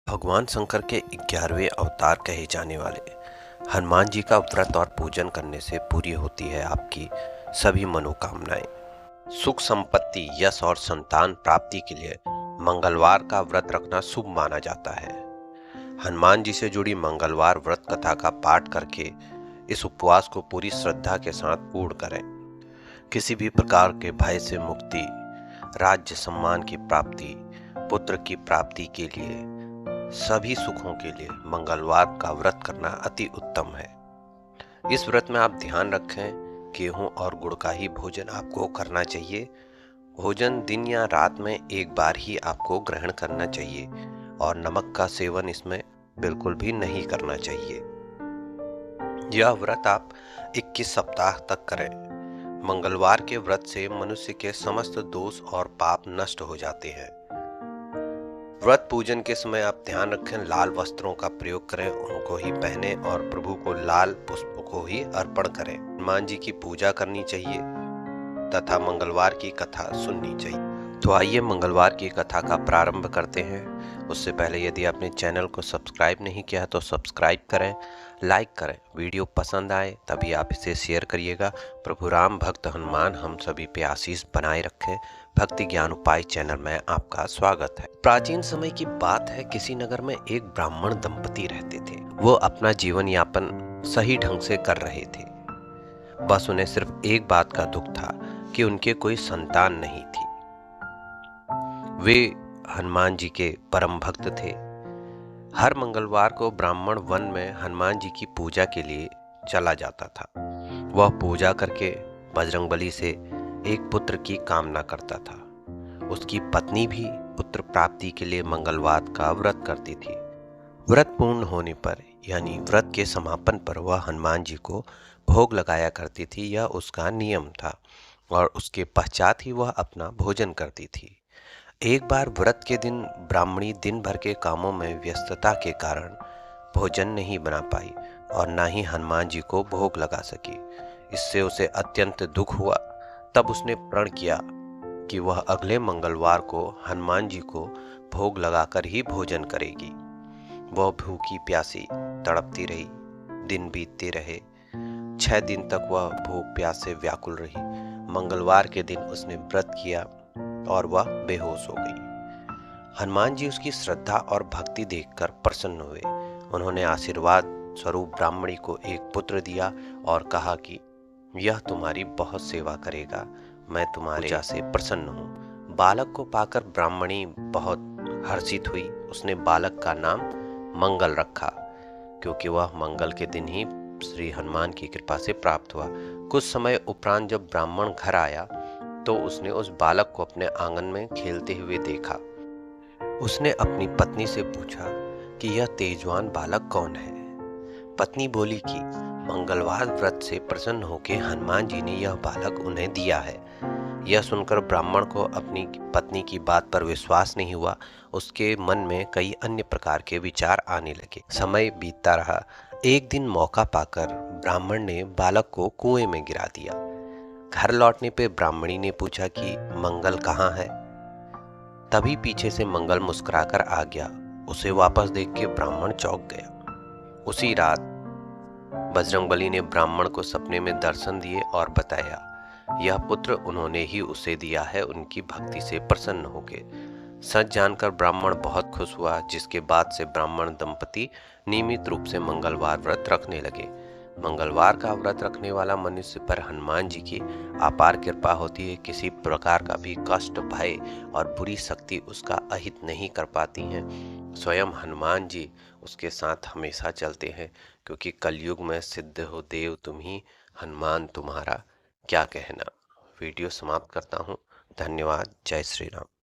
भगवान शंकर के 11वें अवतार कहे जाने वाले हनुमान जी का व्रत और पूजन करने से पूरी होती है आपकी सभी मनोकामनाएं। सुख संपत्ति, यश और संतान प्राप्ति के लिए मंगलवार का व्रत रखना शुभ माना जाता है। हनुमान जी से जुड़ी मंगलवार व्रत कथा का पाठ करके इस उपवास को पूरी श्रद्धा के साथ पूर्ण करें। किसी भी प्रकार के भय से मुक्ति, राज्य सम्मान की प्राप्ति, पुत्र की प्राप्ति के लिए, सभी सुखों के लिए मंगलवार का व्रत करना अति उत्तम है। इस व्रत में आप ध्यान रखें, गेहूं और गुड़ का ही भोजन आपको करना चाहिए। भोजन दिन या रात में एक बार ही आपको ग्रहण करना चाहिए और नमक का सेवन इसमें बिल्कुल भी नहीं करना चाहिए। यह व्रत आप 21 सप्ताह तक करें। मंगलवार के व्रत से मनुष्य के समस्त दोष और पाप नष्ट हो जाते हैं। व्रत पूजन के समय आप ध्यान रखें, लाल वस्त्रों का प्रयोग करें, उनको ही पहने और प्रभु को लाल पुष्प को ही अर्पण करें। हनुमान जी की पूजा करनी चाहिए तथा मंगलवार की कथा सुननी चाहिए। तो आइए मंगलवार की कथा का प्रारंभ करते हैं। उससे पहले यदि आपने चैनल को सब्सक्राइब नहीं किया तो सब्सक्राइब करें, लाइक करें। वीडियो पसंद आए तभी आप इसे शेयर करिएगा। प्रभु राम भक्त हनुमान हम सभी पे आशीष बनाए रखें। भक्ति ज्ञान उपाय चैनल में आपका स्वागत है। प्राचीन समय की बात है, किसी नगर में एक ब्राह्मण दंपति रहते थे। वो अपना जीवन यापन सही ढंग से कर रहे थे। बस उन्हें सिर्फ एक बात का दुख था कि उनके कोई संतान नहीं थी। वे हनुमान जी के परम भक्त थे। हर मंगलवार को ब्राह्मण वन में हनुमान जी की पूजा के लिए चला जाता था। वह पूजा करके बजरंगबली से एक पुत्र की कामना करता था। उसकी पत्नी भी पुत्र प्राप्ति के लिए मंगलवार का व्रत करती थी। व्रत पूर्ण होने पर यानी व्रत के समापन पर वह हनुमान जी को भोग लगाया करती थी। यह उसका नियम था और उसके पश्चात ही वह अपना भोजन करती थी। एक बार व्रत के दिन ब्राह्मणी दिन भर के कामों में व्यस्तता के कारण भोजन नहीं बना पाई और न ही हनुमान जी को भोग लगा सकी। इससे उसे अत्यंत दुख हुआ। तब उसने प्रण किया कि वह अगले मंगलवार को हनुमान जी को भोग लगाकर ही भोजन करेगी। वह भूखी प्यासी तड़पती रही। दिन बीतते रहे। 6 दिन तक वह भूख प्यास से व्याकुल रही। मंगलवार के दिन उसने व्रत किया और वह बेहोश हो गई। हनुमान जी उसकी श्रद्धा और भक्ति देखकर प्रसन्न हुए। उन्होंने आशीर्वाद स्वरूप ब्राह्मणी को एक पुत्र दिया और कहा कि यह तुम्हारी बहुत सेवा करेगा, मैं तुम्हारे पूजा से प्रसन्न हूँ। बालक को पाकर ब्राह्मणी बहुत हर्षित हुई। उसने बालक का नाम मंगल रखा, क्योंकि वह मंगल के दिन ही श्री हनुमान की कृपा से प्राप्त हुआ। कुछ समय उपरांत जब ब्राह्मण घर आया तो उसने उस बालक को अपने आंगन में खेलते हुए देखा। उसने अपनी पत्नी से पूछा कि यह तेजवान बालक कौन है। पत्नी बोली कि मंगलवार व्रत से प्रसन्न होकर हनुमान जी ने यह बालक उन्हें दिया है। यह सुनकर ब्राह्मण को अपनी पत्नी की बात पर विश्वास नहीं हुआ। उसके मन में कई अन्य प्रकार के विचार आने लगे। समय बीतता रहा। एक दिन मौका पाकर ब्राह्मण ने बालक को कुएं में गिरा दिया। घर लौटने पे ब्राह्मणी ने पूछा कि मंगल कहाँ है। तभी पीछे से मंगल मुस्कुराकर आ गया। उसे वापस देख के ब्राह्मण चौंक गया। उसी रात बजरंगबली ने ब्राह्मण को सपने में दर्शन दिए और बताया यह पुत्र उन्होंने ही उसे दिया है, उनकी भक्ति से प्रसन्न होके। सच जानकर ब्राह्मण बहुत खुश हुआ, जिसके बाद से ब्राह्मण दंपति नियमित रूप से मंगलवार व्रत रखने लगे। मंगलवार का व्रत रखने वाला मनुष्य पर हनुमान जी की अपार कृपा होती है। किसी प्रकार का भी कष्ट, भय और बुरी शक्ति उसका अहित नहीं कर पाती हैं। स्वयं हनुमान जी उसके साथ हमेशा चलते हैं, क्योंकि कलयुग में सिद्ध हो देव तुम ही, हनुमान तुम्हारा क्या कहना। वीडियो समाप्त करता हूँ। धन्यवाद। जय श्री राम।